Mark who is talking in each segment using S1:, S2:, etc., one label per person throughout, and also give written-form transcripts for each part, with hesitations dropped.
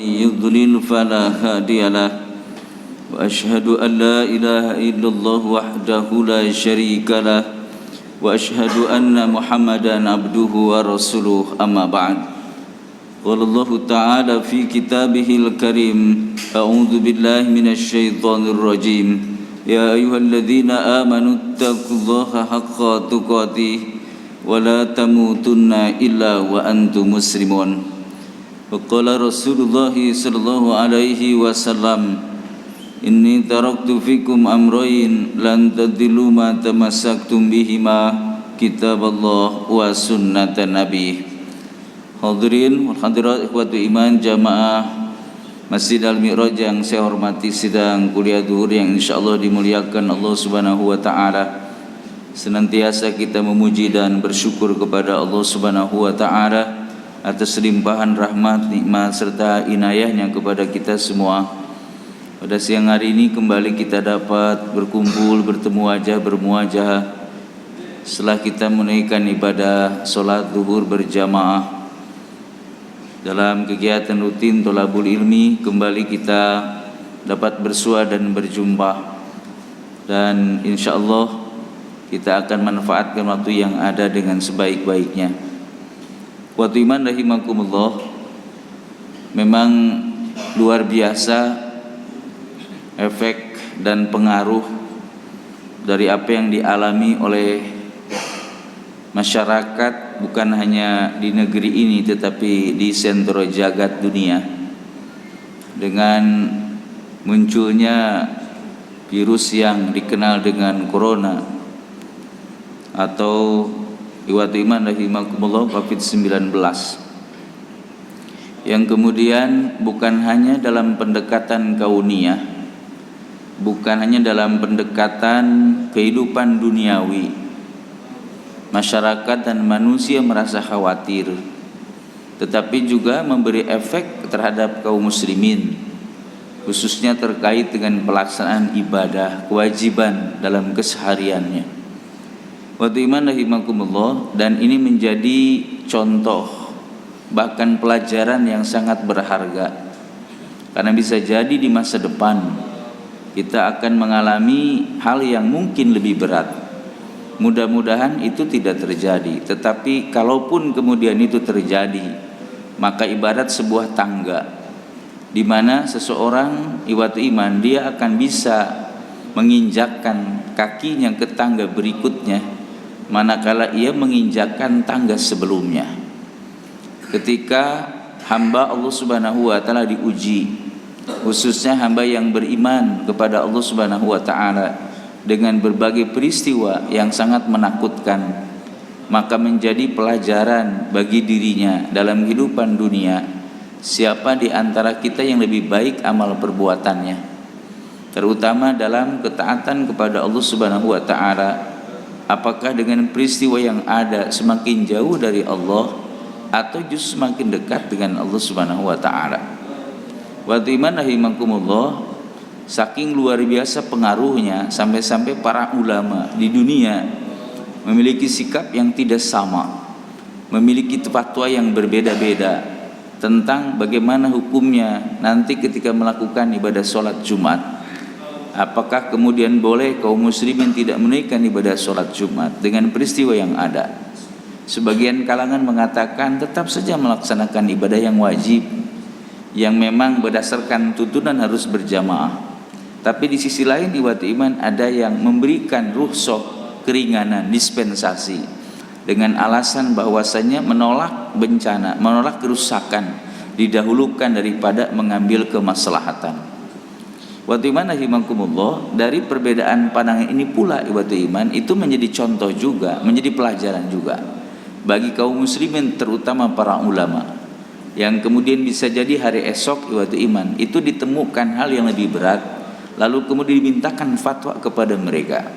S1: يضلل فلا هادي له وأشهد أن لا إله إلا الله وحده لا شريك له وأشهد أن محمدا عبده ورسوله أما بعد قال الله تعالى في كتابه الكريم أعوذ بالله من الشيطان الرجيم يا أيها الذين آمنوا اتقوا الله حق تقاته ولا تموتن إلا وأنتم مسلمون وقال رسول الله صلى الله عليه وسلم إني تركت فيكم أمرين لن تضلوا ما تمسكتم بهما كتاب الله وسنة النبي. Hadirin wal hadirat ikhwatu iman jamaah Masjid Al-Mi'raj yang saya hormati, sidang kuliah zuhur yang insyaallah dimuliakan Allah Subhanahu wa taala. Senantiasa kita memuji dan bersyukur kepada Allah Subhanahu wa taala atas limpahan rahmat, nikmat serta inayahnya kepada kita semua. Pada siang hari ini kembali kita dapat berkumpul, bertemu wajah bermuajah setelah kita menunaikan ibadah salat zuhur berjamaah. Dalam kegiatan rutin thalabul ilmi kembali kita dapat bersua dan berjumpa, dan insyaallah kita akan manfaatkan waktu yang ada dengan sebaik-baiknya. Waktu iman rahimakumullah, memang luar biasa efek dan pengaruh dari apa yang dialami oleh masyarakat, bukan hanya di negeri ini tetapi di sentro jagat dunia, dengan munculnya virus yang dikenal dengan corona atau iwatu iman rahimakumullah COVID-19, yang kemudian bukan hanya dalam pendekatan kauniyah, bukan hanya dalam pendekatan kehidupan duniawi, masyarakat dan manusia merasa khawatir, tetapi juga memberi efek terhadap kaum muslimin, khususnya terkait dengan pelaksanaan ibadah kewajiban dalam kesehariannya. Waktu iman rahimakumullah, dan ini menjadi contoh bahkan pelajaran yang sangat berharga, karena bisa jadi di masa depan kita akan mengalami hal yang mungkin lebih berat. Mudah-mudahan itu tidak terjadi, tetapi kalaupun kemudian itu terjadi, maka ibarat sebuah tangga di mana seseorang iwatu iman dia akan bisa menginjakkan kakinya ke tangga berikutnya manakala ia menginjakkan tangga sebelumnya. Ketika hamba Allah Subhanahu wa taala diuji, khususnya hamba yang beriman kepada Allah Subhanahu wa taala dengan berbagai peristiwa yang sangat menakutkan, maka menjadi pelajaran bagi dirinya dalam kehidupan dunia, siapa di antara kita yang lebih baik amal perbuatannya, terutama dalam ketaatan kepada Allah Subhanahu wa taala. Apakah dengan peristiwa yang ada semakin jauh dari Allah atau justru semakin dekat dengan Allah Subhanahu wa taala? Wa iman rahimakumullah, saking luar biasa pengaruhnya sampai-sampai para ulama di dunia memiliki sikap yang tidak sama, memiliki fatwa yang berbeda-beda tentang bagaimana hukumnya nanti ketika melakukan ibadah sholat Jumat. Apakah kemudian boleh kaum muslimin tidak menunaikan ibadah sholat Jumat dengan peristiwa yang ada? Sebagian kalangan mengatakan tetap saja melaksanakan ibadah yang wajib, yang memang berdasarkan tuntunan harus berjamaah. Tapi di sisi lain iwatu iman ada yang memberikan rukhsah, keringanan, dispensasi dengan alasan bahwasanya menolak bencana, menolak kerusakan didahulukan daripada mengambil kemaslahatan. Iwatu iman rahimakumullah, dari perbedaan pandangan ini pula iwatu iman itu menjadi contoh juga, menjadi pelajaran juga bagi kaum muslimin, terutama para ulama, yang kemudian bisa jadi hari esok iwatu iman itu ditemukan hal yang lebih berat, lalu kemudian dimintakan fatwa kepada mereka.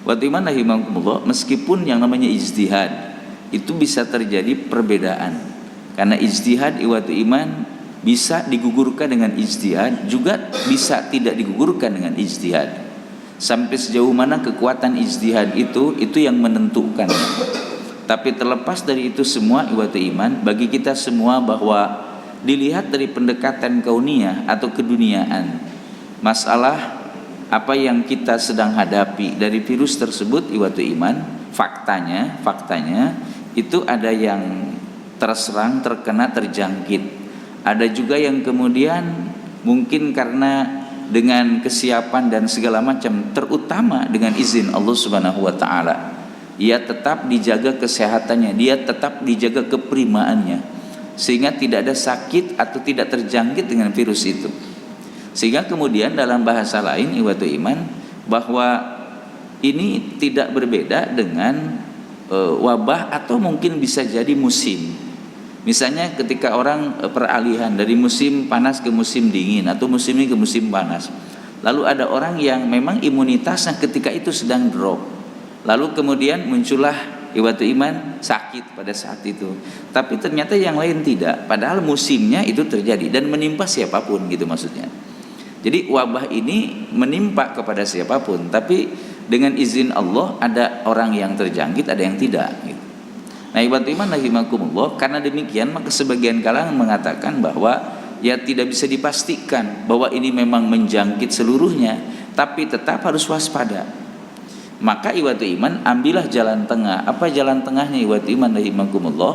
S1: Waktu iman rahimakumullah, meskipun yang namanya ijtihad itu bisa terjadi perbedaan, karena ijtihad iwatu iman bisa digugurkan dengan ijtihad, juga bisa tidak digugurkan dengan ijtihad. Sampai sejauh mana kekuatan ijtihad itu yang menentukan. Tapi terlepas dari itu semua iwatu iman, bagi kita semua bahwa dilihat dari pendekatan kauniyah atau keduniaan, masalah apa yang kita sedang hadapi dari virus tersebut, ikhwatul iman, faktanya itu ada yang terserang, terkena, terjangkit. Ada juga yang kemudian mungkin karena dengan kesiapan dan segala macam, terutama dengan izin Allah Subhanahu wa taala, ia tetap dijaga kesehatannya, dia tetap dijaga keprimaannya, sehingga tidak ada sakit atau tidak terjangkit dengan virus itu. Sehingga kemudian dalam bahasa lain, ikhwatul iman, bahwa ini tidak berbeda dengan wabah atau mungkin bisa jadi musim. Misalnya ketika orang peralihan dari musim panas ke musim dingin atau musim ini ke musim panas, lalu ada orang yang memang imunitasnya ketika itu sedang drop, lalu kemudian muncullah ikhwatul iman sakit pada saat itu, tapi ternyata yang lain tidak, padahal musimnya itu terjadi dan menimpa siapapun gitu maksudnya. Jadi wabah ini menimpa kepada siapapun, tapi dengan izin Allah ada orang yang terjangkit, ada yang tidak gitu. Nah, ikhwatul iman rahimakumullah, karena demikian maka sebagian kalangan mengatakan bahwa ya tidak bisa dipastikan bahwa ini memang menjangkit seluruhnya, tapi tetap harus waspada. Maka ikhwatul iman, ambillah jalan tengah. Apa jalan tengahnya ikhwatul iman rahimakumullah?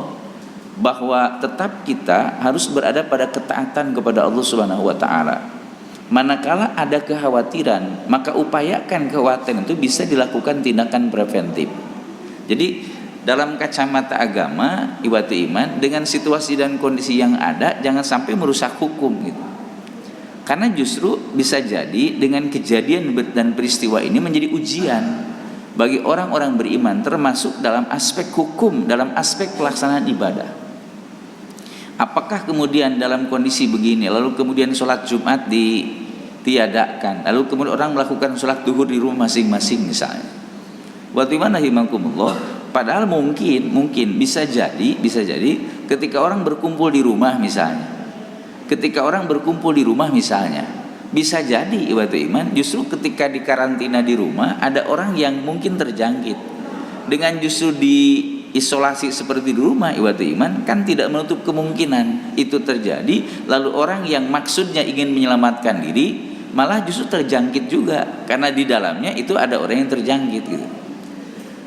S1: Bahwa tetap kita harus berada pada ketaatan kepada Allah Subhanahu wa taala. Manakala ada kekhawatiran, maka upayakan kekhawatiran itu bisa dilakukan tindakan preventif. Jadi dalam kacamata agama, ikhwatul iman, dengan situasi dan kondisi yang ada, jangan sampai merusak hukum gitu. Karena justru bisa jadi dengan kejadian dan peristiwa ini menjadi ujian bagi orang-orang beriman, termasuk dalam aspek hukum, dalam aspek pelaksanaan ibadah. Apakah kemudian dalam kondisi begini, lalu kemudian sholat Jumat ditiadakan, lalu kemudian orang melakukan sholat duhur di rumah masing-masing misalnya. Ikhwatul iman rahimakumullah, padahal mungkin bisa jadi ketika orang berkumpul di rumah misalnya, bisa jadi ikhwatul iman, justru ketika dikarantina di rumah ada orang yang mungkin terjangkit, dengan justru diisolasi seperti di rumah, ikhwatul iman, kan tidak menutup kemungkinan itu terjadi, lalu orang yang maksudnya ingin menyelamatkan diri malah justru terjangkit juga, karena di dalamnya itu ada orang yang terjangkit gitu.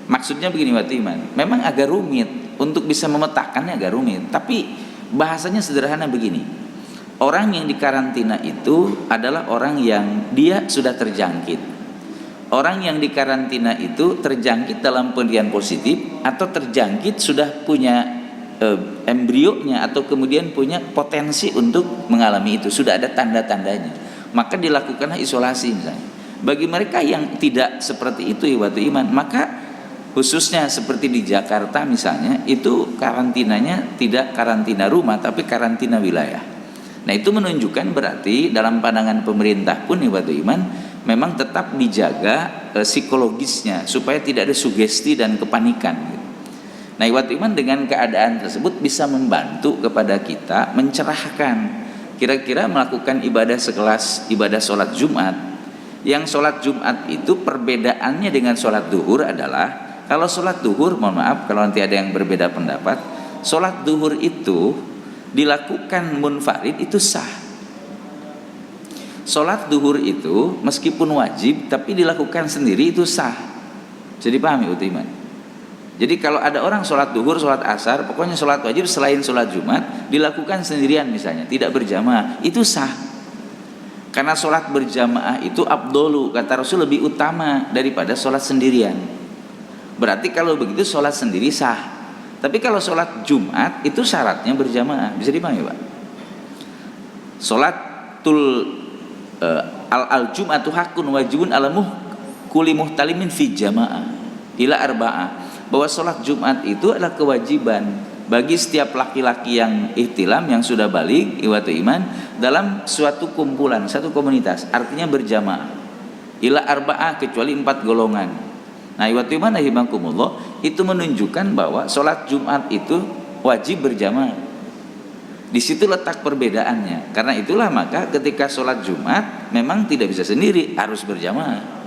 S1: Maksudnya begini ikhwatul iman, memang agak rumit untuk bisa memetakannya, agak rumit, tapi bahasanya sederhana begini. Orang yang dikarantina itu adalah orang yang dia sudah terjangkit. Orang yang dikarantina itu terjangkit dalam pengertian positif, atau terjangkit sudah punya embrionya, atau kemudian punya potensi untuk mengalami itu, sudah ada tanda-tandanya, maka dilakukanlah isolasi misalnya. Bagi mereka yang tidak seperti itu ikhwatul iman, maka khususnya seperti di Jakarta misalnya, itu karantinanya tidak karantina rumah tapi karantina wilayah. Nah, itu menunjukkan berarti dalam pandangan pemerintah pun ikhwatul iman memang tetap dijaga psikologisnya supaya tidak ada sugesti dan kepanikan gitu. Nah, ikhwatul iman, dengan keadaan tersebut bisa membantu kepada kita mencerahkan, kira-kira melakukan ibadah sekelas ibadah sholat Jumat. Yang sholat Jumat itu perbedaannya dengan sholat duhur adalah, kalau sholat duhur, mohon maaf kalau nanti ada yang berbeda pendapat, sholat duhur itu dilakukan munfarid itu sah. Sholat duhur itu meskipun wajib tapi dilakukan sendiri itu sah. Jadi pahami iman. Jadi kalau ada orang sholat duhur, sholat asar, pokoknya sholat wajib selain sholat Jumat dilakukan sendirian misalnya, tidak berjamaah, itu sah. Karena sholat berjamaah itu afdolu, kata Rasul, lebih utama daripada sholat sendirian. Berarti kalau begitu sholat sendiri sah. Tapi kalau sholat Jumat itu syaratnya berjamaah. Bisa dipahami Pak? Sholatul al-Jum'atu hakun wajibun alamuh kuli muhtalimin fi jamaah ila arba'ah. Bahwa sholat Jumat itu adalah kewajiban bagi setiap laki-laki yang ihtilam, yang sudah balik ikhwatul iman, dalam suatu kumpulan, satu komunitas, artinya berjamaah. Ila arba'ah, kecuali 4 golongan. Nah, ikhwatul iman rahimakumullah, itu menunjukkan bahwa sholat Jumat itu wajib berjamaah. Di situ letak perbedaannya. Karena itulah maka ketika sholat Jumat memang tidak bisa sendiri, harus berjamaah.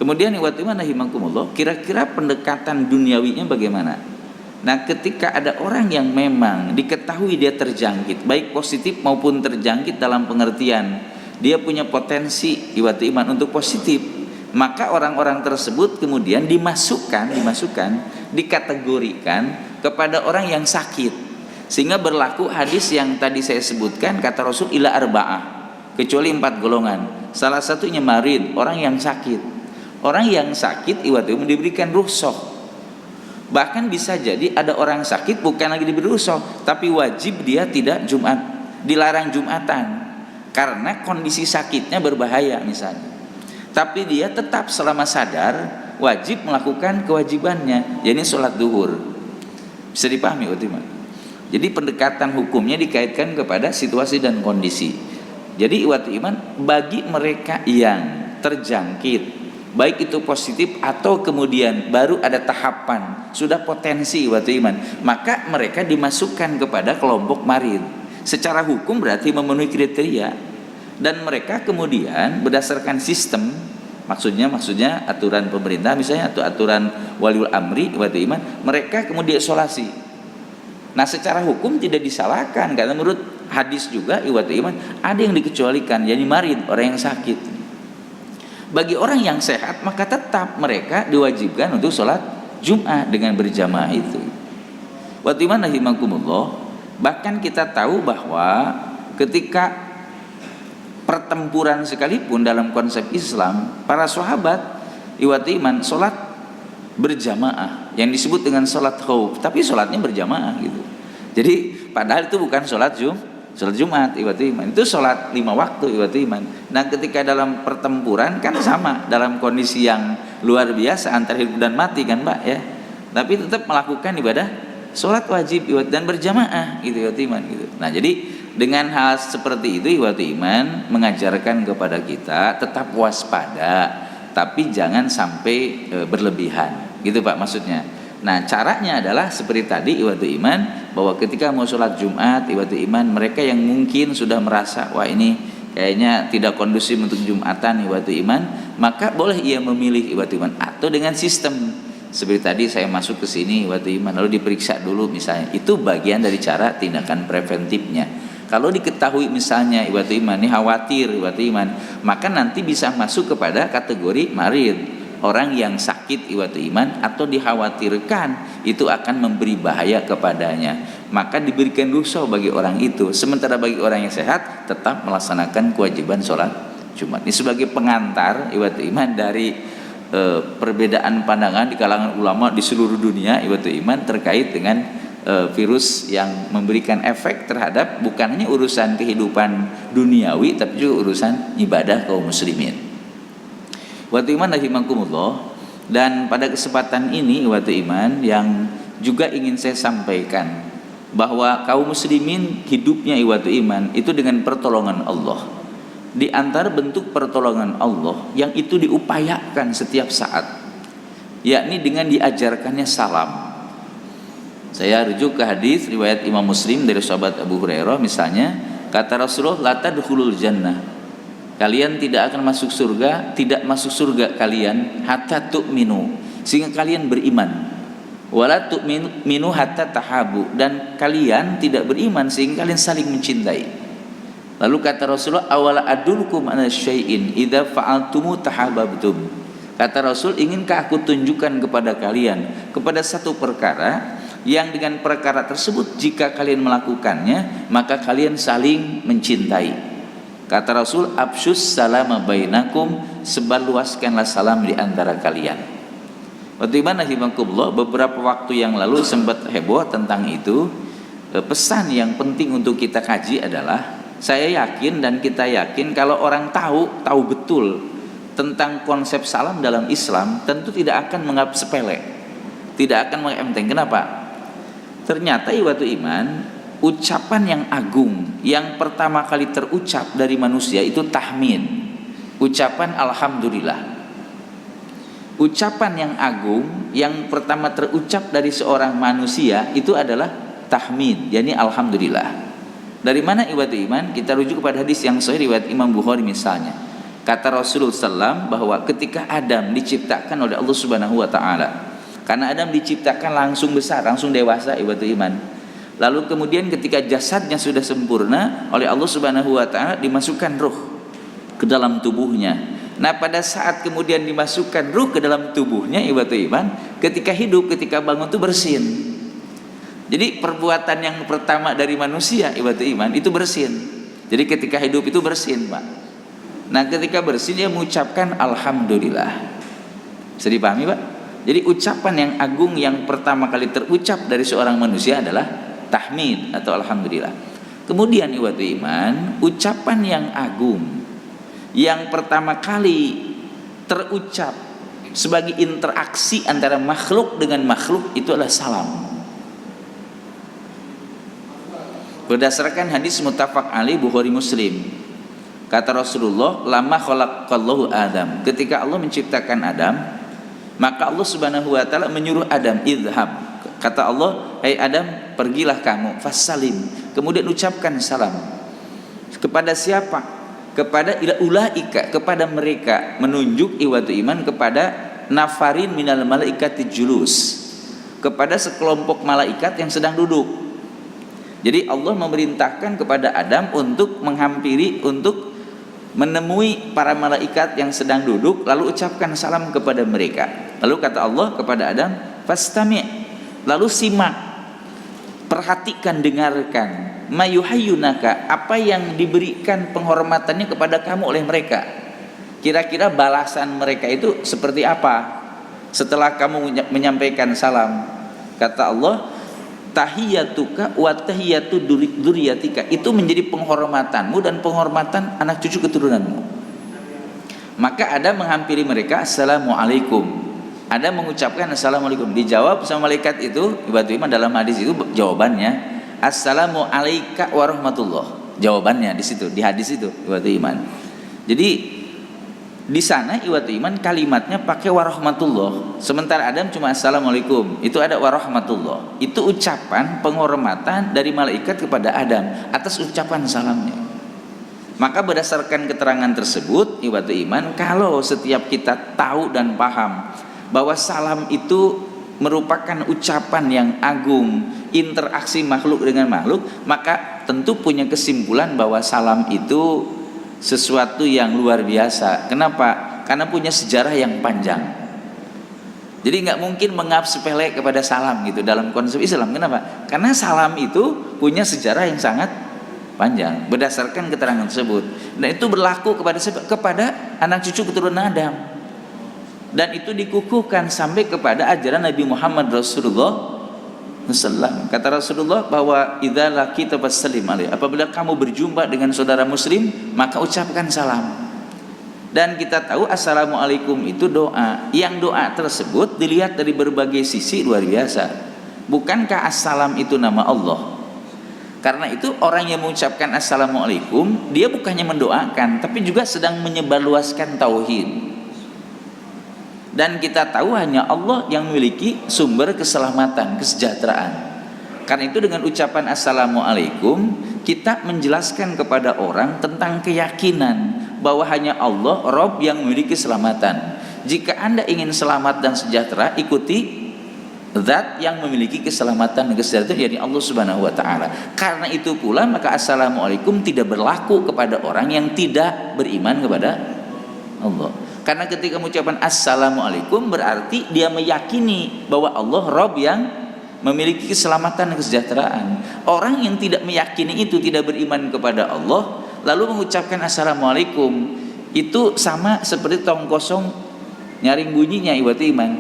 S1: Kemudian ikhwatul iman rahimakumullah, kira-kira pendekatan duniawinya bagaimana? Nah, ketika ada orang yang memang diketahui dia terjangkit, baik positif maupun terjangkit dalam pengertian dia punya potensi iwatu iman untuk positif, maka orang-orang tersebut kemudian dikategorikan kepada orang yang sakit, sehingga berlaku hadis yang tadi saya sebutkan, kata Rasul ila arba'ah, kecuali 4 golongan. Salah satunya marid, orang yang sakit. Orang yang sakit iwatu iman diberikan rukhsah. Bahkan bisa jadi ada orang sakit bukan lagi diberi rukhsah, tapi wajib dia tidak Jumat, dilarang Jumatan karena kondisi sakitnya berbahaya misalnya. Tapi dia tetap selama sadar wajib melakukan kewajibannya, yakni sholat duhur. Bisa dipahami Utimah? Jadi pendekatan hukumnya dikaitkan kepada situasi dan kondisi. Jadi iwatu iman bagi mereka yang terjangkit, baik itu positif atau kemudian baru ada tahapan sudah potensi iwatu iman, maka mereka dimasukkan kepada kelompok marid. Secara hukum berarti memenuhi kriteria, dan mereka kemudian berdasarkan sistem, maksudnya aturan pemerintah misalnya atau aturan waliul amri iwatu iman, mereka kemudian isolasi. Nah, secara hukum tidak disalahkan karena menurut hadis juga iwatu iman ada yang dikecualikan, yakni marid, orang yang sakit. Bagi orang yang sehat maka tetap mereka diwajibkan untuk sholat Jumat dengan berjamaah itu. Wa timan rahimakumullah. Bahkan kita tahu bahwa ketika pertempuran sekalipun dalam konsep Islam, para sahabat iwatu iman sholat berjamaah yang disebut dengan sholat khauf, tapi sholatnya berjamaah gitu. Jadi padahal itu bukan sholat Jumat iwatu iman, itu sholat 5 waktu iwatu iman. Nah, ketika dalam pertempuran kan sama, dalam kondisi yang luar biasa antara hidup dan mati kan Mbak ya, tapi tetap melakukan ibadah sholat wajib dan berjamaah gitu iwatu iman gitu. Nah, jadi dengan hal seperti itu iwatu iman mengajarkan kepada kita tetap waspada, tapi jangan sampai berlebihan gitu Pak maksudnya. Nah, caranya adalah seperti tadi iwatu iman, bahwa ketika mau sholat Jumat iwatu iman, mereka yang mungkin sudah merasa wah ini kayaknya tidak kondusif untuk Jumatan iwatu iman, maka boleh ia memilih iwatu iman, atau dengan sistem seperti tadi saya masuk ke sini iwatu iman lalu diperiksa dulu misalnya, itu bagian dari cara tindakan preventifnya. Kalau diketahui misalnya iwatu iman ini khawatir iwatu iman, maka nanti bisa masuk kepada kategori marid, orang yang sakit iwatu iman atau dikhawatirkan itu akan memberi bahaya kepadanya, maka diberikan rukhsah bagi orang itu. Sementara bagi orang yang sehat tetap melaksanakan kewajiban sholat Jumat. Ini sebagai pengantar iwatu iman dari perbedaan pandangan di kalangan ulama di seluruh dunia iwatu iman terkait dengan virus yang memberikan efek terhadap bukan hanya urusan kehidupan duniawi tapi juga urusan ibadah kaum muslimin. Iwatu iman rahimakumullah. Dan pada kesempatan ini iwatu iman yang juga ingin saya sampaikan bahwa kaum muslimin hidupnya iwatu iman itu dengan pertolongan Allah. Di antara bentuk pertolongan Allah yang itu diupayakan setiap saat, yakni dengan diajarkannya salam. Saya rujuk ke hadis riwayat Imam Muslim dari sahabat Abu Hurairah misalnya, kata Rasulullah, la tadkhulul jannah, kalian tidak akan masuk surga, tidak masuk surga kalian hatta tu'minu, sehingga kalian beriman. Wala tu'minu hatta tahabu, dan kalian tidak beriman sehingga kalian saling mencintai. Lalu kata Rasulullah, awala adulkum ala syai'in idza fa'altumu tahabbtum. Kata Rasul, inginkah aku tunjukkan kepada kalian kepada satu perkara yang dengan perkara tersebut jika kalian melakukannya maka kalian saling mencintai. Kata Rasul, absyus salama bainakum, sebarluaskanlah salam di antara kalian. Bagaimana himakumullah, beberapa waktu yang lalu sempat heboh tentang itu. Pesan yang penting untuk kita kaji adalah, saya yakin dan kita yakin kalau orang tahu betul tentang konsep salam dalam Islam, tentu tidak akan menganggap sepele, tidak akan menganggap enteng. Kenapa? Ternyata iwatu iman, ucapan yang agung yang pertama kali terucap dari manusia itu tahmid, ucapan alhamdulillah. Ucapan yang agung yang pertama terucap dari seorang manusia itu adalah tahmid, yakni alhamdulillah. Dari mana iwatu iman? Kita rujuk kepada hadis yang sahih riwayat Imam Bukhari misalnya. Kata Rasulullah SAW bahwa ketika Adam diciptakan oleh Allah Subhanahu wa taala, Karena Adam diciptakan langsung besar, langsung dewasa, ibatul iman. Lalu kemudian ketika jasadnya sudah sempurna, oleh Allah Subhanahu wa taala dimasukkan ruh ke dalam tubuhnya. Nah, pada saat kemudian dimasukkan ruh ke dalam tubuhnya, ibatul iman, ketika hidup, ketika bangun itu bersin. Jadi perbuatan yang pertama dari manusia, ibatul iman, itu bersin. Jadi ketika hidup itu bersin, Pak. Nah, ketika bersin dia mengucapkan alhamdulillah. Bisa dipahami, Pak? Jadi ucapan yang agung yang pertama kali terucap dari seorang manusia adalah tahmid atau alhamdulillah. Kemudian ibatul iman, ucapan yang agung yang pertama kali terucap sebagai interaksi antara makhluk dengan makhluk itu adalah salam. Berdasarkan hadis muttafaq alaih Bukhari Muslim, kata Rasulullah, lama khalaqallahu Adam, ketika Allah menciptakan Adam, maka Allah Subhanahu wa taala menyuruh Adam, idhab, kata Allah, hai Adam, pergilah kamu, fassalim, kemudian ucapkan salam. Kepada siapa? Kepada ulaika, kepada mereka, menunjuk iwatu iman kepada nafarin minal malaikati julus, kepada sekelompok malaikat yang sedang duduk. Jadi Allah memerintahkan kepada Adam untuk menghampiri, untuk menemui para malaikat yang sedang duduk, lalu ucapkan salam kepada mereka. Lalu kata Allah kepada Adam, fastami', lalu simak, perhatikan, dengarkan, mayuhayyunaka, apa yang diberikan penghormatannya kepada kamu oleh mereka. Kira-kira balasan mereka itu seperti apa setelah kamu menyampaikan salam? Kata Allah, tahiyatuka wa tahiyatu dzurriyyatika, itu menjadi penghormatanmu dan penghormatan anak cucu keturunanmu. Maka Adam menghampiri mereka, assalamualaikum. Adam mengucapkan assalamualaikum. Dijawab sama malaikat itu, ibatul iman, dalam hadis itu jawabannya assalamu alaika warahmatullah. Jawabannya di situ, di hadis itu, ibatul iman. Jadi di sana ibatul iman kalimatnya pakai warahmatullah, sementara Adam cuma assalamualaikum. Itu ada warahmatullah. Itu ucapan penghormatan dari malaikat kepada Adam atas ucapan salamnya. Maka berdasarkan keterangan tersebut, ibatul iman, kalau setiap kita tahu dan paham bahwa salam itu merupakan ucapan yang agung, interaksi makhluk dengan makhluk, maka tentu punya kesimpulan bahwa salam itu sesuatu yang luar biasa. Kenapa? Karena punya sejarah yang panjang. Jadi nggak mungkin menganggap sepele kepada salam gitu dalam konsep Islam. Kenapa? Karena salam itu punya sejarah yang sangat panjang berdasarkan keterangan tersebut. Dan itu berlaku kepada anak cucu keturunan Adam. Dan itu dikukuhkan sampai kepada ajaran Nabi Muhammad Rasulullah SAW. Kata Rasulullah bahwa idza laqita fassalim alaihi, apabila kamu berjumpa dengan saudara muslim maka ucapkan salam. Dan kita tahu assalamualaikum itu doa. Yang doa tersebut dilihat dari berbagai sisi luar biasa. Bukankah assalam itu nama Allah? Karena itu orang yang mengucapkan assalamualaikum, dia bukannya mendoakan, tapi juga sedang menyebarluaskan tauhid. Dan kita tahu hanya Allah yang memiliki sumber keselamatan, kesejahteraan. Karena itu dengan ucapan assalamualaikum, kita menjelaskan kepada orang tentang keyakinan bahwa hanya Allah Rabb yang memiliki keselamatan. Jika Anda ingin selamat dan sejahtera, ikuti zat yang memiliki keselamatan dan kesejahteraan, yakni Allah Subhanahu wa taala. Karena itu pula maka assalamualaikum tidak berlaku kepada orang yang tidak beriman kepada Allah. Karena ketika mengucapkan assalamualaikum berarti dia meyakini bahwa Allah Rabb yang memiliki keselamatan dan kesejahteraan. Orang yang tidak meyakini itu, tidak beriman kepada Allah, lalu mengucapkan assalamualaikum, itu sama seperti tong kosong nyaring bunyinya, iwat iman.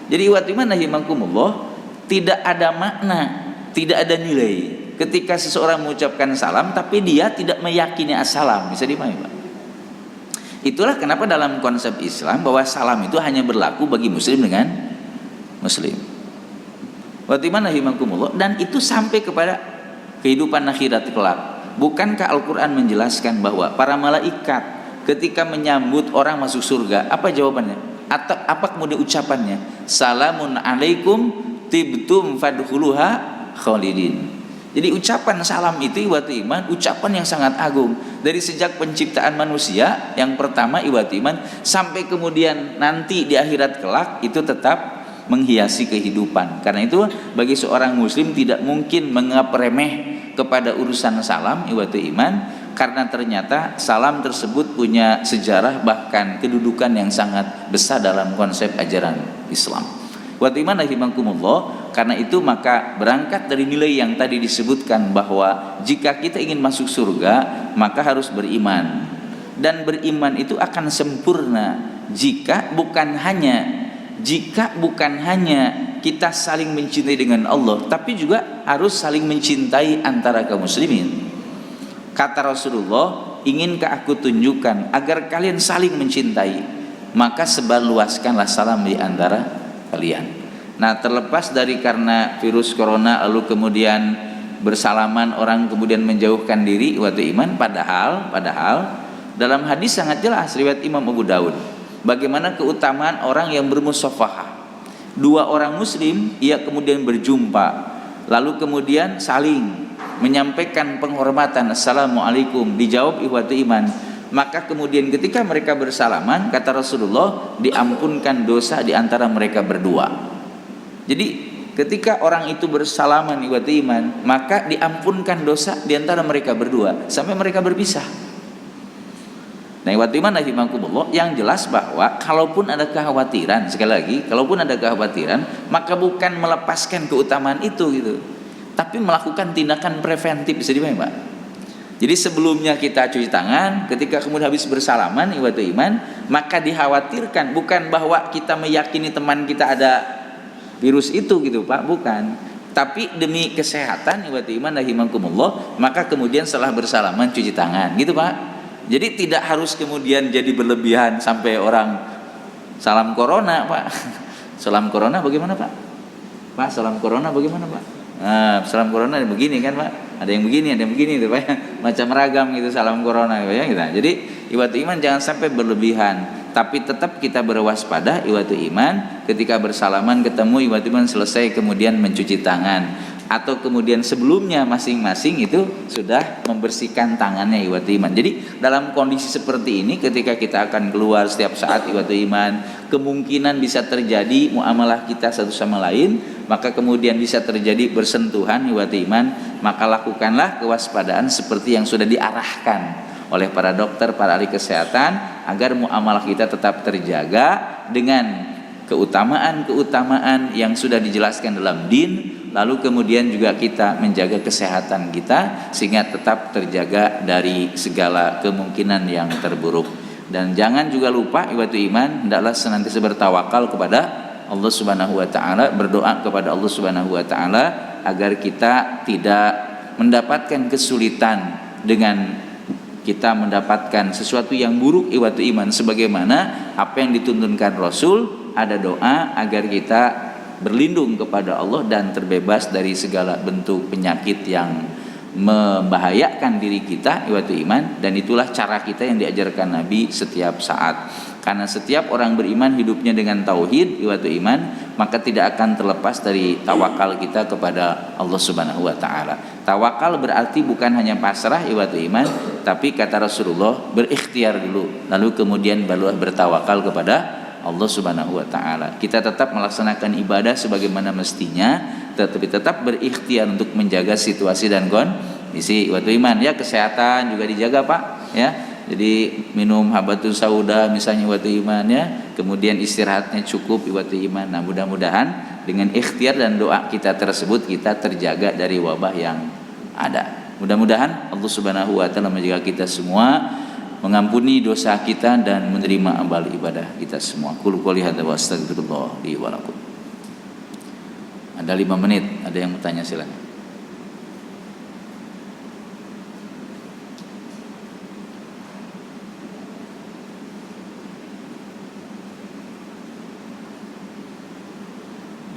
S1: Jadi iwat iman rahimakumullah, tidak ada makna, tidak ada nilai ketika seseorang mengucapkan salam tapi dia tidak meyakini assalam. Bisa dipahami, Pak? Itulah kenapa dalam konsep Islam bahwa salam itu hanya berlaku bagi muslim dengan muslim. Wa timana himakumullah, dan itu sampai kepada kehidupan akhirat kelak. Bukankah Al-Qur'an menjelaskan bahwa para malaikat ketika menyambut orang masuk surga, apa jawabannya? Atau apa kemudian ucapannya? Salamun alaikum tibtum fadkhuluha khalidin. Jadi ucapan salam itu iwatu iman, ucapan yang sangat agung. Dari sejak penciptaan manusia yang pertama iwatu iman sampai kemudian nanti di akhirat kelak itu tetap menghiasi kehidupan. Karena itu bagi seorang muslim tidak mungkin menganggap remeh kepada urusan salam iwatu iman, karena ternyata salam tersebut punya sejarah bahkan kedudukan yang sangat besar dalam konsep ajaran Islam. Iwatu iman rahimakumullah, karena itu maka berangkat dari nilai yang tadi disebutkan bahwa jika kita ingin masuk surga maka harus beriman, dan beriman itu akan sempurna jika bukan hanya kita saling mencintai dengan Allah, tapi juga harus saling mencintai antara kaum muslimin. Kata Rasulullah, inginkah aku tunjukkan agar kalian saling mencintai, maka sebarluaskanlah salam di antara kalian. Nah, terlepas dari karena virus corona lalu kemudian bersalaman orang kemudian menjauhkan diri waktu iman, padahal dalam hadis sangat jelas riwayat Imam Abu Daud bagaimana keutamaan orang yang bermusafahah. Dua orang muslim ia kemudian berjumpa lalu kemudian saling menyampaikan penghormatan, assalamualaikum, dijawab ikhwatu iman, maka kemudian ketika mereka bersalaman kata Rasulullah diampunkan dosa di antara mereka berdua. Jadi ketika orang itu bersalaman ikhwatu iman maka diampunkan dosa di antara mereka berdua sampai mereka berpisah. Nah, ikhwatu iman rahimakumullah, yang jelas bahwa kalaupun ada kekhawatiran, sekali lagi, kalaupun ada kekhawatiran, maka bukan melepaskan keutamaan itu gitu, tapi melakukan tindakan preventif, bisa dipahami Pak. Jadi sebelumnya kita cuci tangan, ketika kemudian habis bersalaman ikhwatu iman, maka dikhawatirkan bukan bahwa kita meyakini teman kita ada virus itu gitu Pak, bukan. Tapi demi kesehatan ikhwatu iman rahimakumullah, maka kemudian setelah bersalaman cuci tangan, gitu Pak. Jadi tidak harus kemudian jadi berlebihan sampai orang salam corona Pak. Salam corona bagaimana Pak? Pak, salam corona bagaimana Pak? Nah, salam corona begini kan Pak? Ada yang begini, ada yang begini gitu Pak. Macam ragam gitu salam corona ya gitu. Jadi ikhwatu iman jangan sampai berlebihan, tapi tetap kita berwaspada ikhwatu iman ketika bersalaman ketemu ikhwatu iman selesai kemudian mencuci tangan, atau kemudian sebelumnya masing-masing itu sudah membersihkan tangannya ikhwatu iman. Jadi dalam kondisi seperti ini ketika kita akan keluar setiap saat ikhwatu iman, kemungkinan bisa terjadi muamalah kita satu sama lain, maka kemudian bisa terjadi bersentuhan ikhwatu iman, maka lakukanlah kewaspadaan seperti yang sudah diarahkan oleh para dokter, para ahli kesehatan, agar muamalah kita tetap terjaga dengan keutamaan-keutamaan yang sudah dijelaskan dalam din. Lalu kemudian juga kita menjaga kesehatan kita sehingga tetap terjaga dari segala kemungkinan yang terburuk. Dan jangan juga lupa ikhwatu iman, hendaklah senantiasa bertawakal kepada Allah Subhanahu wa taala, berdoa kepada Allah Subhanahu wa taala agar kita tidak mendapatkan kesulitan dengan kita mendapatkan sesuatu yang buruk ikhwatu iman, sebagaimana apa yang dituntunkan Rasul, ada doa agar kita berlindung kepada Allah dan terbebas dari segala bentuk penyakit yang membahayakan diri kita ikhwatu iman. Dan itulah cara kita yang diajarkan Nabi setiap saat, karena setiap orang beriman hidupnya dengan tauhid ikhwatu iman, maka tidak akan terlepas dari tawakal kita kepada Allah Subhanahu wa taala. Tawakal berarti bukan hanya pasrah ikhwatu iman, tapi kata Rasulullah berikhtiar dulu, lalu kemudian barulah bertawakal kepada Allah Subhanahu wa taala. Kita tetap melaksanakan ibadah sebagaimana mestinya, tetapi tetap berikhtiar untuk menjaga situasi dan kondisi ikhwatu iman. Ya, kesehatan juga dijaga Pak, ya. Jadi minum habatus sauda misalnya ikhwatu iman, ya. Kemudian istirahatnya cukup ikhwatu iman. Nah, mudah-mudahan dengan ikhtiar dan doa kita tersebut kita terjaga dari wabah yang ada. Mudah-mudahan Allah Subhanahu wa taala menjaga kita semua, mengampuni dosa kita dan menerima amal ibadah kita semua. Qul qouli hadza wa astaghfirullah li wa lakum. Ada 5 menit, ada yang bertanya silakan.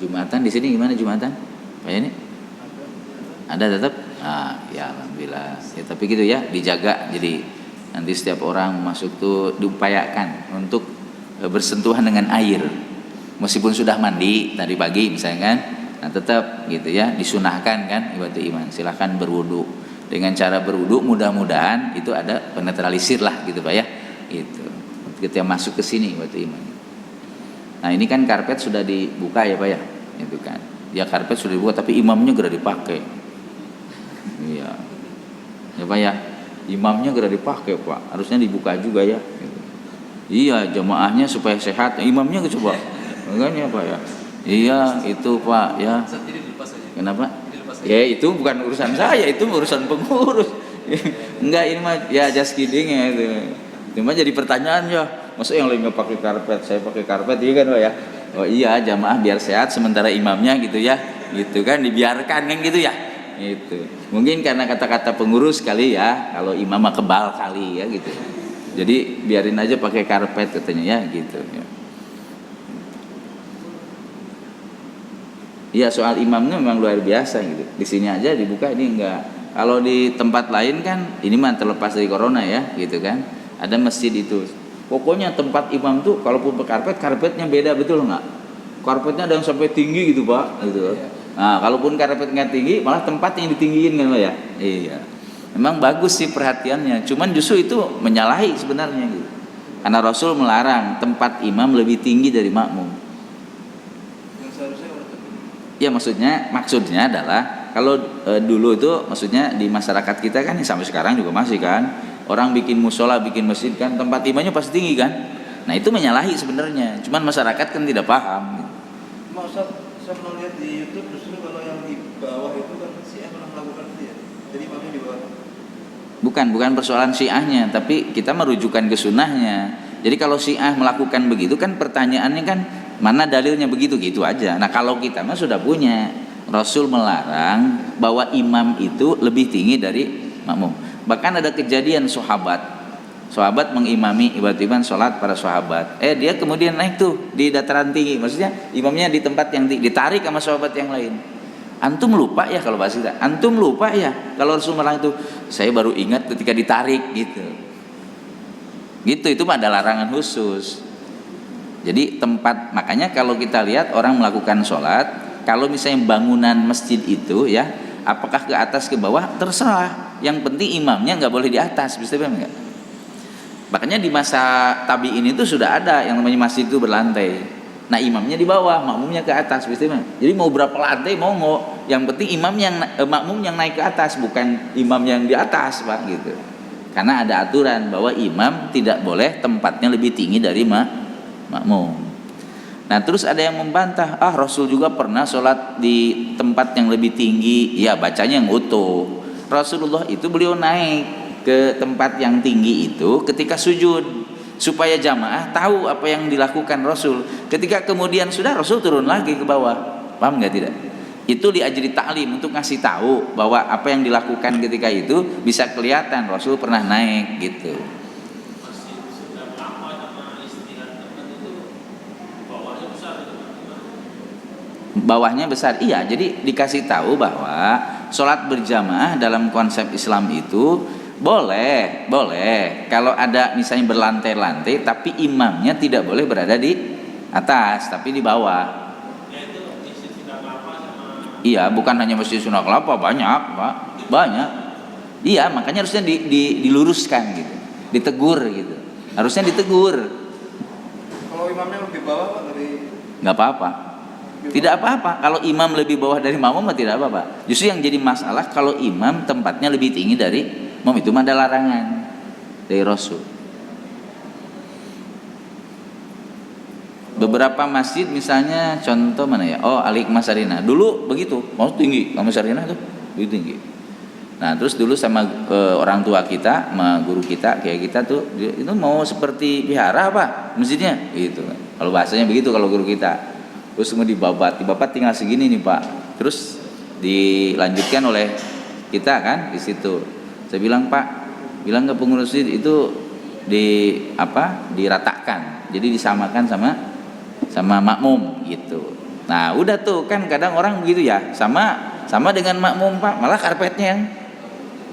S1: Jumatan di sini gimana Jumatan? Pak ini? Ada tetap? Ah, ya alhamdulillah. Ya, tapi gitu ya, dijaga. Jadi nanti setiap orang masuk tuh diupayakan untuk bersentuhan dengan air, meskipun sudah mandi tadi pagi misalnya kan, nah tetap gitu ya, disunahkan kan ikhwatu iman, silahkan berwudu. Dengan cara berwudu mudah-mudahan itu ada penetralisir lah gitu Pak ya, itu ketika masuk ke sini ikhwatu iman. Nah ini kan karpet sudah dibuka ya Pak ya, itu kan. Ya karpet sudah dibuka tapi imamnya gak dipakai. Iya, ya Pak ya, imamnya gak dipakai Pak, harusnya dibuka juga ya. Gitu. Iya, jamaahnya supaya sehat, imamnya coba, makanya Pak ya. Iya itu Pak ya. Kenapa? Ya itu bukan urusan saya, itu urusan pengurus. Enggak, ini mah ya just kidding ya itu. Cuma jadi pertanyaan ya, masa yang lain nggak pakai karpet, saya pakai karpet, iya kan Pak ya? Oh iya, jamaah biar sehat sementara imamnya gitu ya, gitu kan, dibiarkan kan gitu ya, gitu. Mungkin karena kata-kata pengurus kali ya, kalau imam mah kebal kali ya gitu. Jadi biarin aja pakai karpet katanya ya, gitu. Iya soal imamnya memang luar biasa gitu. Di sini aja dibuka, ini enggak. Kalau di tempat lain kan, ini mah terlepas dari corona ya, gitu kan. Ada masjid itu. Pokoknya tempat imam tuh kalaupun berkarpet, karpetnya beda, betul nggak? Karpetnya ada yang sampai tinggi gitu Pak, gitu. Nah, kalaupun karpet nggak tinggi, malah tempat yang ditinggiin kan Pak ya? Iya. Memang bagus sih perhatiannya. Cuman justru itu menyalahi sebenarnya gitu. Karena Rasul melarang tempat imam lebih tinggi dari makmum. Ya maksudnya adalah kalau dulu itu maksudnya di masyarakat kita kan sampai sekarang juga masih kan, orang bikin musola, bikin masjid kan tempat imamnya pasti tinggi kan. Nah itu menyalahi sebenarnya, cuman masyarakat kan tidak paham.
S2: Masa saya pernah lihat di YouTube justru kalau yang di bawah itu kan Syiah pernah melakukan itu ya, jadi imamnya di bawah.
S1: Bukan persoalan Syiahnya, tapi kita merujukan ke sunnahnya. Jadi kalau Syiah melakukan begitu kan pertanyaannya kan mana dalilnya begitu gitu aja. Nah kalau kita mah sudah punya, Rasul melarang bahwa imam itu lebih tinggi dari makmum. Bahkan ada kejadian sahabat mengimami ibadah sholat para sahabat. Dia kemudian naik tuh di dataran tinggi, maksudnya imamnya di tempat yang tinggi, ditarik sama sahabat yang lain. Antum lupa ya kalau bahasa kita, antum lupa ya kalau Rasul melarang itu. Saya baru ingat ketika ditarik gitu. Itu ada larangan khusus. Jadi tempat, makanya kalau kita lihat orang melakukan sholat, kalau misalnya bangunan masjid itu ya, apakah ke atas ke bawah terserah. Yang penting imamnya nggak boleh di atas, bisa paham nggak? Makanya di masa tabi'in itu sudah ada yang namanya masjid itu berlantai. Nah imamnya di bawah, makmumnya ke atas, bisa paham? Jadi mau berapa lantai mau nggak? Yang penting makmum yang naik ke atas, bukan imam yang di atas Pak gitu. Karena ada aturan bahwa imam tidak boleh tempatnya lebih tinggi dari makmum. Nah terus ada yang membantah, Rasul juga pernah sholat di tempat yang lebih tinggi. Ya bacanya yang utuh. Rasulullah itu beliau naik ke tempat yang tinggi itu ketika sujud, supaya jamaah tahu apa yang dilakukan Rasul. Ketika kemudian sudah, Rasul turun lagi ke bawah. Paham nggak tidak? Itu diajari taklim untuk ngasih tahu bahwa apa yang dilakukan ketika itu bisa kelihatan Rasul pernah naik gitu. Bawahnya besar, iya. Jadi dikasih tahu bahwa sholat berjamaah dalam konsep Islam itu boleh kalau ada misalnya berlantai-lantai, tapi imamnya tidak boleh berada di atas, tapi di bawah. Iya, bukan hanya masjid Sunda Kelapa, banyak Pak, banyak. Iya, makanya harusnya diluruskan gitu, ditegur gitu, harusnya ditegur.
S2: Kalau imamnya lebih bawah Pak dari,
S1: nggak apa-apa. Tidak apa-apa kalau imam lebih bawah dari makmum, tidak apa-apa. Justru yang jadi masalah kalau imam tempatnya lebih tinggi dari makmum, itu ada larangan dari Rasul. Beberapa masjid misalnya contoh mana ya? Al-Hikmah Sarinah. Dulu begitu, mau tinggi, Al-Hikmah Sarinah tuh lebih tinggi. Nah, terus dulu sama orang tua kita, sama guru kita, kayak kita tuh itu mau seperti vihara apa masjidnya gitu. Kalau bahasanya begitu kalau guru kita. Terus semua dibabat tinggal segini nih Pak. Terus dilanjutkan oleh kita kan di situ. Saya bilang Pak, bilang ke pengurus itu diratakan. Jadi disamakan sama makmum gitu. Nah, udah tuh kan kadang orang begitu ya, sama dengan makmum Pak, malah karpetnya yang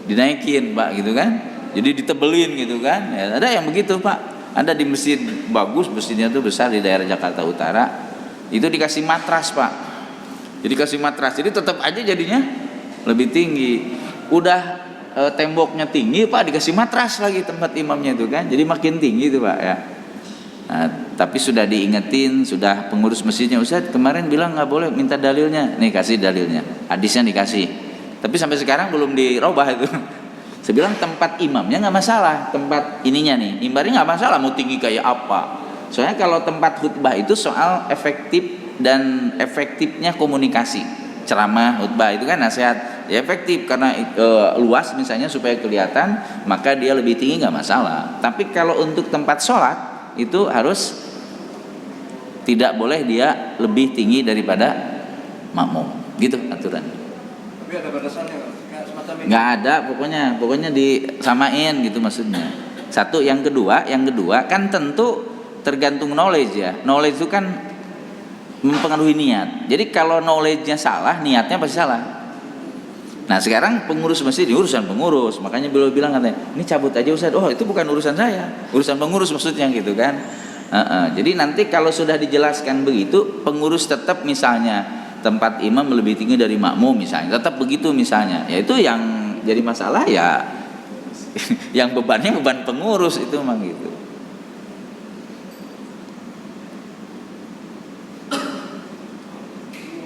S1: dinaikin Pak gitu kan. Jadi ditebelin gitu kan. Ya, ada yang begitu Pak. Ada di masjid bagus, masjidnya tuh besar di daerah Jakarta Utara. Itu dikasih matras Pak, jadi kasih matras, jadi tetap aja jadinya lebih tinggi. Udah temboknya tinggi Pak, dikasih matras lagi tempat imamnya itu kan, jadi makin tinggi itu Pak ya. Nah, tapi sudah diingetin, sudah pengurus masjidnya, Ustaz kemarin bilang nggak boleh, minta dalilnya. Nih kasih dalilnya, hadisnya dikasih. Tapi sampai sekarang belum dirubah itu. Saya bilang tempat imamnya nggak masalah, tempat ininya nih, mimbarnya nggak masalah, mau tinggi kayak apa. Soalnya kalau tempat khutbah itu soal efektif dan efektifnya komunikasi. Ceramah, khutbah itu kan nasihat, ya efektif karena luas misalnya supaya kelihatan, maka dia lebih tinggi nggak masalah. Tapi kalau untuk tempat sholat itu harus tidak boleh dia lebih tinggi daripada makmum, gitu aturan.
S2: Tapi ada batasannya kayak semacam ini.
S1: Nggak ada, pokoknya disamain gitu maksudnya. Satu, yang kedua kan tentu tergantung knowledge ya. Knowledge itu kan mempengaruhi niat. Jadi kalau knowledge-nya salah, niatnya pasti salah. Nah sekarang pengurus masjid ini urusan pengurus, makanya beliau bilang katanya, ini cabut aja Ustaz. Oh itu bukan urusan saya, urusan pengurus maksudnya gitu kan. Jadi nanti kalau sudah dijelaskan begitu, pengurus tetap misalnya tempat imam lebih tinggi dari makmum misalnya, tetap begitu misalnya. Ya itu yang jadi masalah ya, yang bebannya beban pengurus itu memang gitu.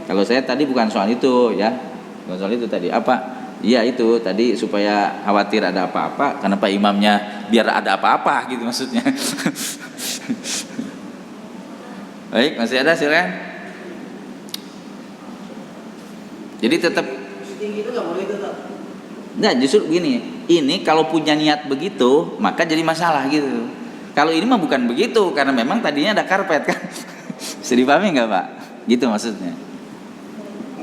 S1: Kalau saya tadi bukan soal itu ya. Bukan soal itu tadi. Apa? Iya itu tadi supaya khawatir ada apa-apa. Kenapa imamnya biar ada apa-apa gitu maksudnya. Baik, masih ada silakan. Jadi tetap
S3: tinggi itu nggak boleh itu tak?
S1: Nggak, justru begini. Ini kalau punya niat begitu, maka jadi masalah gitu. Kalau ini mah bukan begitu, karena memang tadinya ada karpet kan. Bisa dipahami nggak Pak? Gitu maksudnya.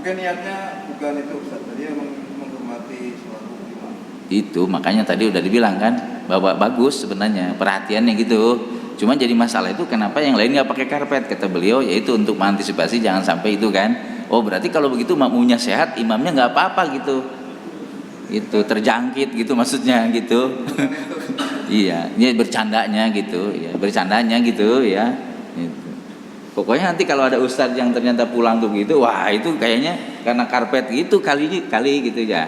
S2: Mungkin niatnya bukan itu Ustaz, jadi memang menghormati suatu imam.
S1: Itu makanya tadi udah dibilang kan bahwa bagus sebenarnya perhatiannya gitu. Cuma jadi masalah itu kenapa yang lain nggak pakai karpet, kata beliau, yaitu untuk mengantisipasi jangan sampai itu kan. Oh berarti kalau begitu makmumnya sehat, imamnya nggak apa-apa gitu. Itu terjangkit gitu maksudnya gitu. Iya, ini bercandanya gitu, ya bercandanya gitu ya. Gitu. Pokoknya nanti kalau ada ustadz yang ternyata pulang tuh gitu, wah itu kayaknya karena karpet gitu kali gitu ya.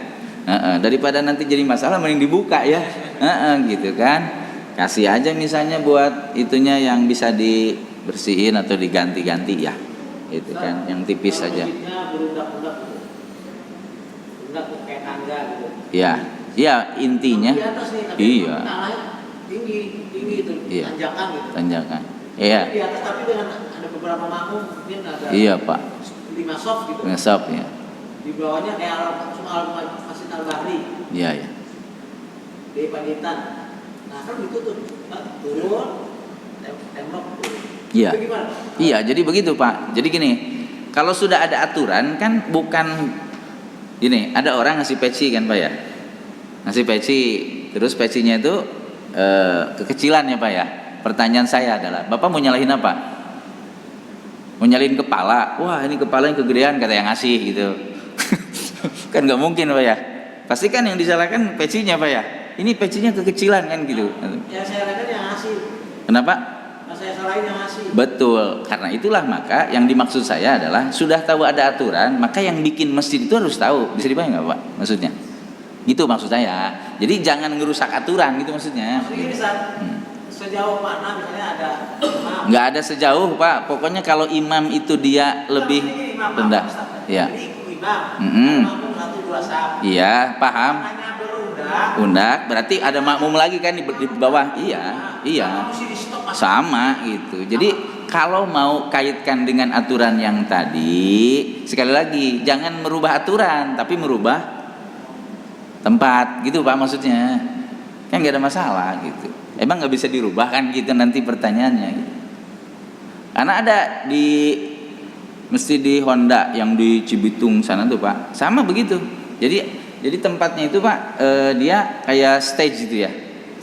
S1: Daripada nanti jadi masalah mending dibuka ya, gitu kan. Kasih aja misalnya buat itunya yang bisa dibersihin atau diganti-ganti ya, itu kan yang tipis saja.
S3: Berundak-undak kayak tangga gitu.
S1: Ya intinya.
S3: Di atas nih, tapi
S1: iya.
S3: tanahnya tinggi itu,
S1: Iya.
S3: tanjakan gitu.
S1: Tanjakan. Iya.
S3: Di atas tapi dengan ada beberapa makmum mungkin ada.
S1: Iya Pak.
S3: 5 soft gitu.
S1: Ngesop ya.
S3: Di bawahnya kayak Masjid Al-Bahri.
S1: Iya.
S3: Di Pacitan. Nah kan gitu tuh, turun, tembok.
S1: Iya.
S3: Itu gimana?
S1: Iya, jadi begitu Pak. Jadi gini, kalau sudah ada aturan kan bukan gini, ada orang ngasih peci kan Pak ya. Ngasih peci, terus pecinya itu kekecilan ya Pak ya. Pertanyaan saya adalah, Bapak mau nyalahin apa? Mau nyalahin kepala? Wah ini kepala yang kegedean kata yang ngasih gitu. Kan nggak mungkin Pak ya. Pasti kan yang disalahkan pecinya Pak ya. Ini pecinya kekecilan kan gitu.
S3: Ya saya lihat yang ngasih.
S1: Kenapa?
S3: Nah, saya salahin yang ngasih.
S1: Betul, karena itulah maka yang dimaksud saya adalah sudah tahu ada aturan, maka yang bikin masjid itu harus tahu. Bisa dipahami nggak Pak? Maksudnya, gitu maksud saya. Jadi jangan ngerusak aturan gitu maksudnya.
S3: Maksudnya bisa sejauh mana misalnya ada imam.
S1: Nggak ada sejauh Pak. Pokoknya kalau imam itu dia lebih rendah. Iya.
S3: Ini imam. Makmum 1 2 saf.
S1: Iya, paham.
S3: Hanya berundak.
S1: Undak berarti ada makmum lagi kan di bawah. Iya.
S3: Mesti di stop
S1: Sama gitu. Jadi kalau mau kaitkan dengan aturan yang tadi, sekali lagi jangan merubah aturan, tapi merubah tempat, gitu Pak maksudnya. Kan nggak ada masalah gitu. Emang nggak bisa dirubah kan gitu nanti pertanyaannya. Gitu. Karena ada di mesti di Honda yang di Cibitung sana tuh Pak, sama begitu. Jadi tempatnya itu Pak, dia kayak stage gitu ya.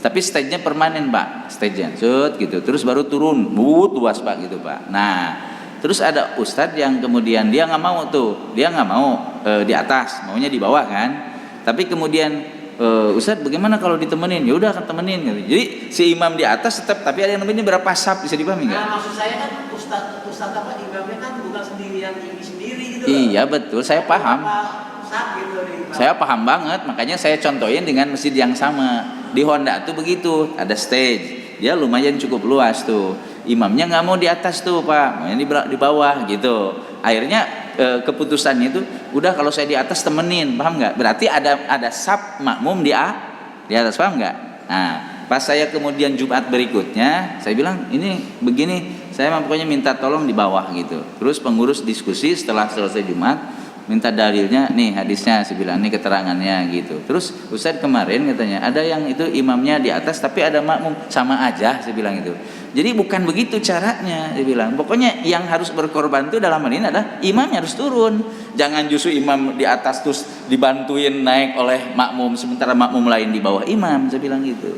S1: Tapi stage-nya permanen Pak, stage-nya, gitu. Terus baru turun, luas Pak gitu Pak. Nah, terus ada ustadz yang kemudian dia nggak mau tuh, dia nggak mau di atas, maunya di bawah kan. Tapi kemudian ustadz bagaimana kalau ditemenin? Ya udah akan temenin. Gitu. Jadi si imam di atas tetap, tapi ada yang namanya berapa saf bisa dipahami nggak?
S3: Nah, maksud saya kan ustadz apa imamnya kan bukan sendirian ini sendiri gitu.
S1: Iya betul, saya paham.
S3: Gitu,
S1: saya paham banget, makanya saya contohin dengan masjid yang sama. Di Honda tuh begitu, ada stage, dia lumayan cukup luas tuh. imamnya nggak mau di atas tuh Pak, maunya di bawah gitu. Akhirnya keputusannya itu udah kalau saya di atas temenin, paham nggak? Berarti ada sab makmum di atas, paham nggak? Nah, pas saya kemudian Jumat berikutnya saya bilang ini begini, saya pokoknya minta tolong di bawah gitu. Terus pengurus diskusi setelah selesai Jumat, minta dalilnya, nih hadisnya, saya bilang ini keterangannya gitu. Terus Ustadz kemarin katanya ada yang itu imamnya di atas tapi ada makmum, sama aja, saya bilang itu. Jadi bukan begitu caranya, saya bilang. Pokoknya yang harus berkorban itu dalam hal ini adalah imamnya harus turun. Jangan justru imam di atas terus dibantuin naik oleh makmum sementara makmum lain di bawah imam, saya bilang gitu.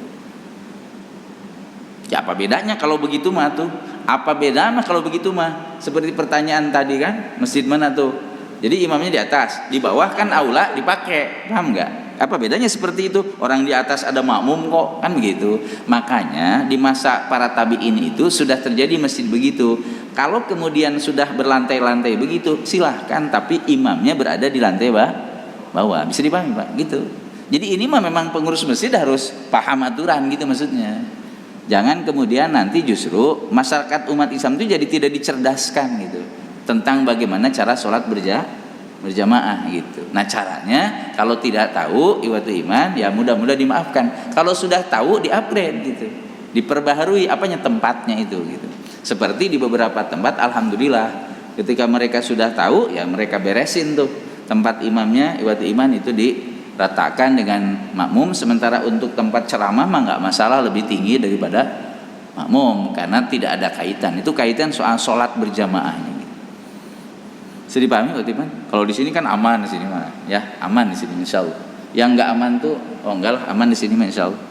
S1: Ya apa bedanya kalau begitu mah tuh? Apa bedanya kalau begitu mah? Seperti pertanyaan tadi kan, masjid mana tuh? Jadi imamnya di atas, di bawah kan aula dipakai, paham nggak? Apa bedanya seperti itu? Orang di atas ada makmum kok, kan begitu. Makanya di masa para tabi'in itu sudah terjadi masjid begitu. Kalau kemudian sudah berlantai-lantai begitu, silahkan, tapi imamnya berada di lantai bawah. Bisa dipahami Pak? Gitu. Jadi ini mah memang pengurus masjid harus paham aturan gitu maksudnya. Jangan kemudian nanti justru masyarakat umat Islam itu jadi tidak dicerdaskan gitu tentang bagaimana cara sholat berjamaah gitu. Nah caranya kalau tidak tahu ikhwatul iman ya mudah-mudahan dimaafkan. Kalau sudah tahu di-upgrade gitu, diperbaharui apanya tempatnya itu gitu. Seperti di beberapa tempat alhamdulillah ketika mereka sudah tahu ya mereka beresin tuh tempat imamnya ikhwatul iman itu diratakan dengan makmum. Sementara untuk tempat ceramah mah nggak masalah, lebih tinggi daripada makmum karena tidak ada kaitan. Itu kaitan soal sholat berjamaahnya. Bisa dipahami Pak Timan? Kalau di sini kan aman di sini mah, ya aman di sini insyaallah. Yang nggak aman tuh, oh enggak lah aman di sini mah insyaallah.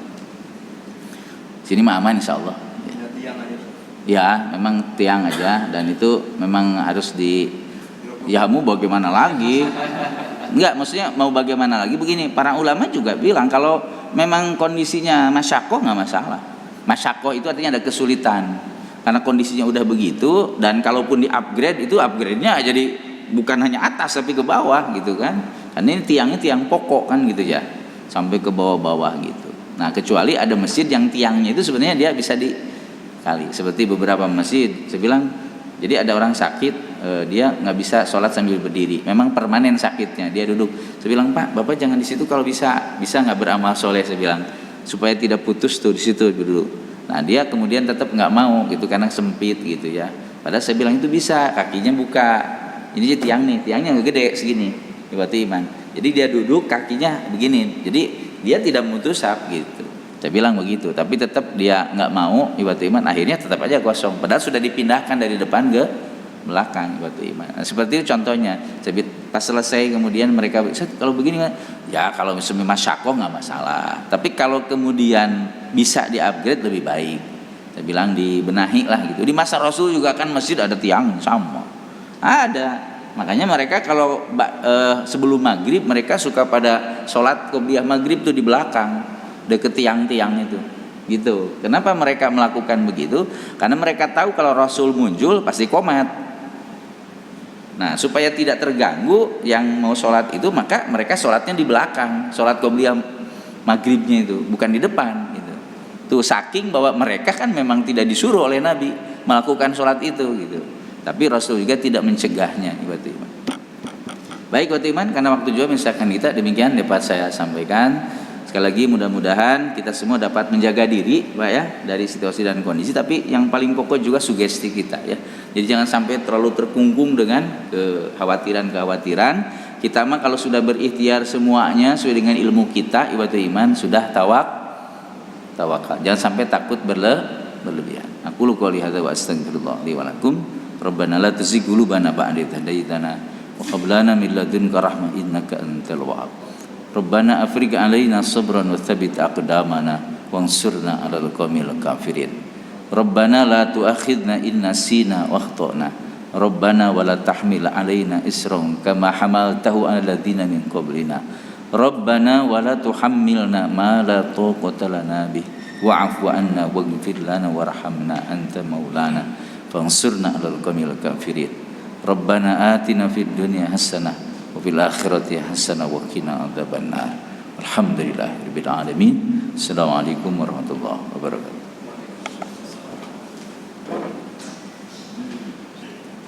S1: Sini mah aman insyaallah.
S2: Ya, tiang aja.
S1: Ya memang tiang aja dan itu memang harus ya mau bagaimana lagi? Enggak, maksudnya mau bagaimana lagi begini. Para ulama juga bilang kalau memang kondisinya masyakoh nggak masalah. Masyakoh itu artinya ada kesulitan. Karena kondisinya udah begitu dan kalaupun di-upgrade itu upgrade-nya jadi bukan hanya atas tapi ke bawah gitu kan. Karena ini tiangnya tiang pokok kan gitu ya. Sampai ke bawah-bawah gitu. Nah, kecuali ada masjid yang tiangnya itu sebenarnya dia bisa dikali. Seperti beberapa masjid, saya bilang jadi ada orang sakit, dia nggak bisa sholat sambil berdiri. Memang permanen sakitnya, dia duduk. Saya bilang, "Pak, Bapak jangan di situ kalau bisa nggak beramal soleh," saya bilang. Supaya tidak putus tuh di situ duduk. Nah dia kemudian tetap nggak mau gitu karena sempit gitu ya. Padahal saya bilang itu bisa, kakinya buka. Ini tiang nih, tiangnya nggak gede segini, ibadah iman. Jadi dia duduk kakinya begini. Jadi dia tidak mutusab gitu. Saya bilang begitu, tapi tetap dia nggak mau ibadah iman. Akhirnya tetap aja kosong. Padahal sudah dipindahkan dari depan ke belakang ibadah iman. Nah, seperti itu contohnya. Pas selesai kemudian mereka kalau begini ya kalau misalnya masyakoh nggak masalah. Tapi kalau kemudian bisa di-upgrade lebih baik. Saya bilang dibenahi lah gitu. Di masa Rasul juga kan masjid ada tiang sama. Ada. Makanya mereka kalau sebelum maghrib mereka suka pada sholat qobliyah maghrib tuh di belakang deket tiang-tiang itu. Gitu. Kenapa mereka melakukan begitu? Karena mereka tahu kalau Rasul muncul pasti qomat. Nah supaya tidak terganggu yang mau sholat itu maka mereka sholatnya di belakang, sholat qobliyah maghribnya itu bukan di depan gitu. Tuh saking bahwa mereka kan memang tidak disuruh oleh Nabi melakukan sholat itu gitu. Tapi Rasul juga tidak mencegahnya. Baik iman, karena waktu juga misalkan kita demikian dapat saya sampaikan. Sekali lagi mudah-mudahan kita semua dapat menjaga diri Pak ya dari situasi dan kondisi, tapi yang paling pokok juga sugesti kita ya. Jadi jangan sampai terlalu terkungkung dengan kekhawatiran-kekhawatiran. Kita mah kalau sudah berikhtiar semuanya sesuai dengan ilmu kita, ibadah iman sudah tawakal. Jangan sampai takut berlebihan. Aku lu qouli hadza wa astaghfirullah li wa lakum. Rabbana la tuzigh qulubana ba'da idh hadaytana wa hab lana min ladunka rahmah innaka antal wahhab. Rabbana afrigh 'alaina sabran wa tsabbit aqdamana wansurna 'alal qaumil kafirin. Rabbana la tu'akhidna in nasina wa akhtana. Rabbana wa la tahmil 'alaina isran kama hamaltahu 'alal ladzina min qablina. Rabbana wa la tuhammilna ma la taqata lana bih wa'fu 'anna waghfir lana warhamna anta maulana fansurna 'alal qaumil kafirin. Rabbana atina fid dunya hasanah wa fil akhirati hasanah wa qina adzabannar. Alhamdulillahirabbil alamin. Assalamualaikum warahmatullahi wabarakatuh.